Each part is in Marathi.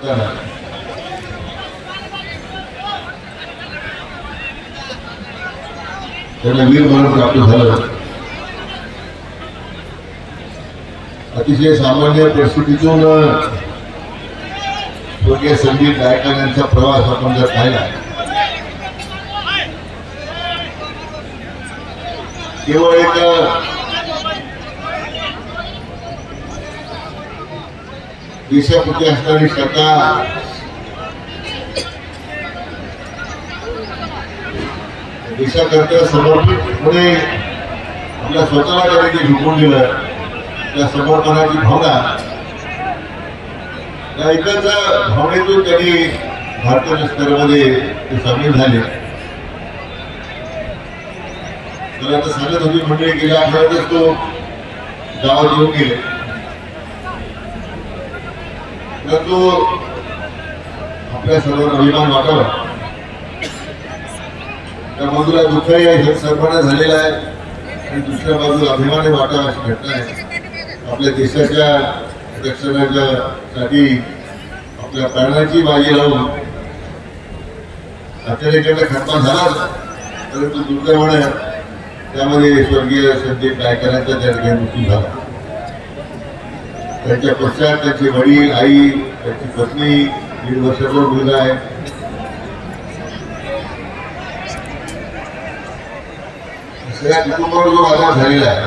करताना त्यांना वीरमरण प्राप्त झालं। अतिशय सामान्य परिस्थितीतून स्वर्गीय संदीप गायकवाड यांचा प्रवास आपण जर पाहिला, केवळ एक देशाप्रती असणारी श्रद्धा, देशाकरता समर्पित होणे, आपल्या स्वतःला त्यांनी जे झुकून दिलं त्या समर्पणाची भावना, या एकच भावनेतून त्यांनी भारतीय लष्करामध्ये सामील झाले। तर आता सांगत होती मंडळी, गेल्या आठवड्यातच तो गावात येऊन गेले, परंतु आपल्या सर्वांना अभिमान वाटावा, त्या बाजूला दुःखही आहे, सर्वांना झालेला आहे, आणि दुसऱ्या बाजूला अभिमान वाटावा अशी घटना आहे। आपल्या देशाच्या रक्षणाच्या साठी आपल्या प्राणाची बाजी लावून अत्याचाराचा खटमा झाला, परंतु दुर्दैवाने त्यामध्ये स्वर्गीय संदीप गायकवाडांचा त्या ठिकाणी मृत्यू झाला। त्यांच्या पश्चात त्यांचे वडील, आई, त्यांची पत्नी, 1.5 वर्षाचा मुलगा आहे, सगळ्या कुटुंबावर जो आघात झालेला आहे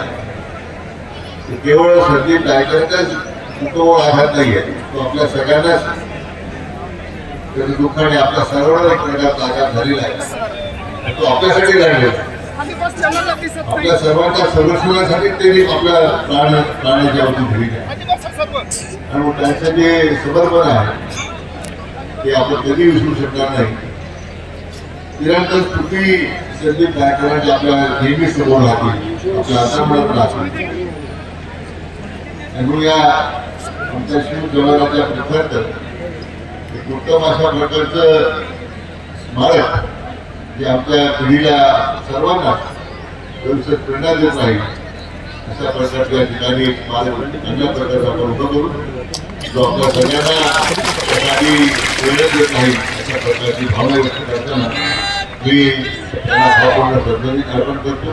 केवळ संदीप गायकवाडांचाच कुटुंबावर आघात नाही आहे, तो आपल्या सगळ्यांनाच त्याचं दुःखाने आपल्या सर्वांना एक प्रकारचा आघात झालेला आहे। तो आपल्यासाठी लढलेला, आपल्या सर्वांच्या संरक्षणासाठी त्यांनी आपल्या प्राणाची आवडी दिली आहे, आणि त्यांचं जे समर्पण आहे ते आपण कधी विसरू शकणार नाही। निरंतर स्फूर्ती संदीप गायकवाड आपल्या नेहमी समोर राहतील, आपल्या अंतर्मनात राहतील, म्हणून या आमच्या शिव जवानाच्या प्रखर एक उत्तम अशा प्रकारचं स्मारक जे आमच्या पिढीला सर्वांना भविष्यात प्रेरणा देत राहील अशा प्रकारच्या ठिकाणी चांगल्या प्रकारचा आपण उभं करू, जो आपल्या सगळ्यांना त्यासाठी प्रेरणा देत नाही अशा प्रकारची भावना व्यक्त करताना मी त्यांना भावपूर्ण श्रद्धांजली अर्पण करतो।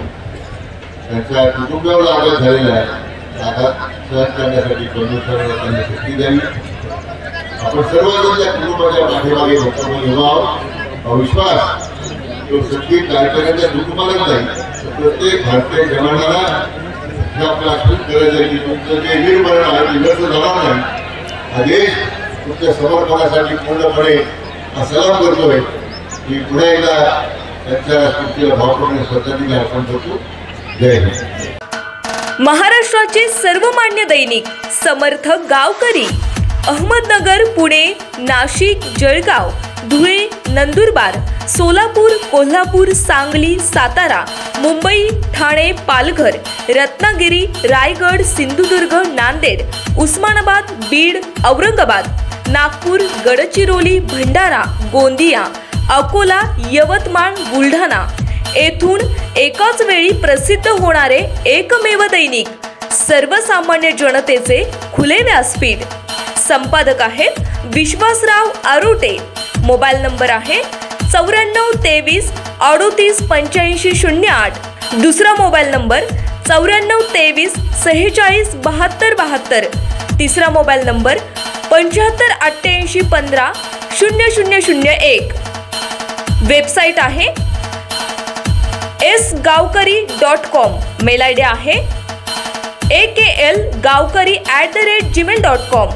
त्यांच्या कुटुंबावर आघात झालेला आहे, आघात सहन करण्यासाठी परमेश्वराने त्यांना शक्ती द्यावी। आपण सर्वजण त्या कुटुंबाच्या पाठीमागे भक्कम उभा आहोत। विश्वास तो संदीप गायकवाडांच्या कुटुंबालाच नाही, प्रत्येक भारतीय जवानाला हे आपलं आश्वासन करायचं आहे की तुमचं जे वीरमरण आहे ते व्यर्थ जाणार नाही। हा देश तुमच्या समर्पणासाठी पूर्णपणे सलाम करतोय, की पुन्हा एकदा त्यांच्या स्मृतीला भावपूर्ण श्रद्धांजली अर्पण करतो। जय हिंद। महाराष्ट्राचे सर्वमान्य दैनिक समर्थ गावकरी अहमदनगर, पुणे, नाशिक, जळगाव, धुळे, नंदुरबार, सोलापूर, कोल्हापूर, सांगली, सातारा, मुंबई, ठाणे, पालघर, रत्नागिरी, रायगड, सिंधुदुर्ग, नांदेड, उस्मानाबाद, बीड, औरंगाबाद, नागपूर, गडचिरोली, भंडारा, गोंदिया, अकोला, यवतमाळ, बुलढाणा येथून एकाच वेळी प्रसिद्ध होणारे एकमेव दैनिक, सर्वसामान्य जनतेचे खुले व्यासपीठ। संपादक आहेत विश्वासराव आरोटे। मोबाईल नंबर आहे 94 23 38 85 08। दुसरा मोबाईल नंबर 94 23 46 72 72। तिसरा मोबाईल नंबर 75 88 15 0001। वेबसाईट आहे sgavkari.com। मेल आयडी आहे aklgavkari@gmail.com।